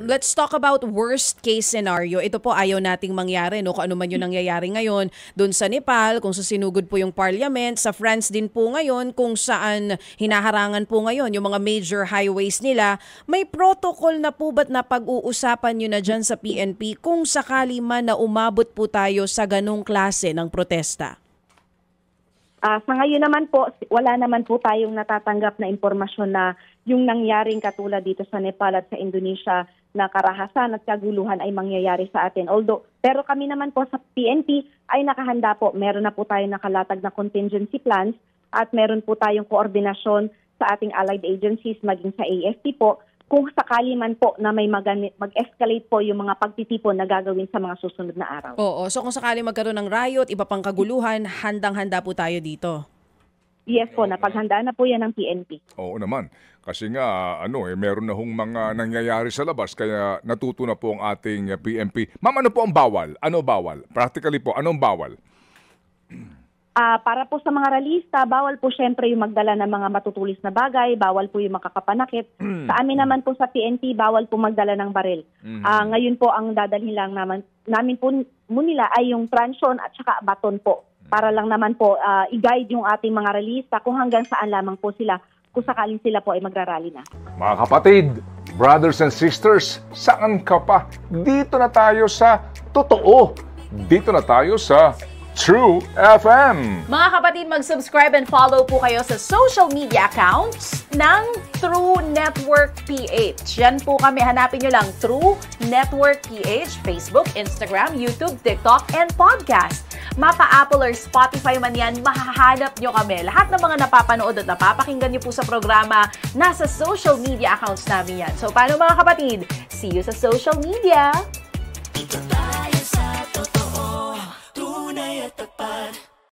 let's talk about worst case scenario. Ito po ayaw nating mangyari, no? Kung ano man yung nangyayari ngayon doon sa Nepal, kung susinugod po yung parliament, sa France din po ngayon, kung saan hinaharangan po ngayon yung mga major highways nila. May protocol na po ba't na pag-uusapan nyo na dyan sa PNP kung sakali man na umabot po tayo sa ganong klase ng protesta? Sa ngayon naman po, wala naman po tayong natatanggap na impormasyon na yung nangyaring katulad dito sa Nepal at sa Indonesia na karahasan at kaguluhan ay mangyayari sa atin. Pero kami naman po sa PNP ay nakahanda po. Meron na po tayong nakalatag na contingency plans at meron po tayong koordinasyon sa ating allied agencies maging sa AFP po kung sakali man po na may mag-escalate po yung mga pagtitipon na gagawin sa mga susunod na araw. Oo, so kung sakali magkaroon ng riot, iba pang kaguluhan, handang-handa po tayo dito. Yes po, napaghandaan na po yan ng PNP. Oo naman. Kasi nga, meron na hong mga nangyayari sa labas, kaya natuto na po ang ating PNP. Ma'am, ano po ang bawal? Ano bawal? Practically po, anong bawal? Para po sa mga ralista, bawal po syempre yung magdala ng mga matutulis na bagay, bawal po yung makakapanakit. Sa amin naman po sa PNP, bawal po magdala ng baril. Ngayon po ang dadalhin lang namin po nila ay yung transyon at saka baton po. Para lang naman po i-guide yung ating mga ralista kung hanggang saan lamang po sila kung sakaling sila po ay magrarally na. Mga kapatid, brothers and sisters, saan ka pa? Dito na tayo sa totoo. Dito na tayo sa True FM. Mga kapatid, mag-subscribe and follow po kayo sa social media accounts ng True Network PH. Yan po kami. Hanapin nyo lang True Network PH, Facebook, Instagram, YouTube, TikTok, and podcast. Mapa Apple or Spotify man yan, mahahanap nyo kami. Lahat ng mga napapanood at napapakinggan nyo po sa programa, nasa social media accounts namin yan. So, paano mga kapatid? See you sa social media!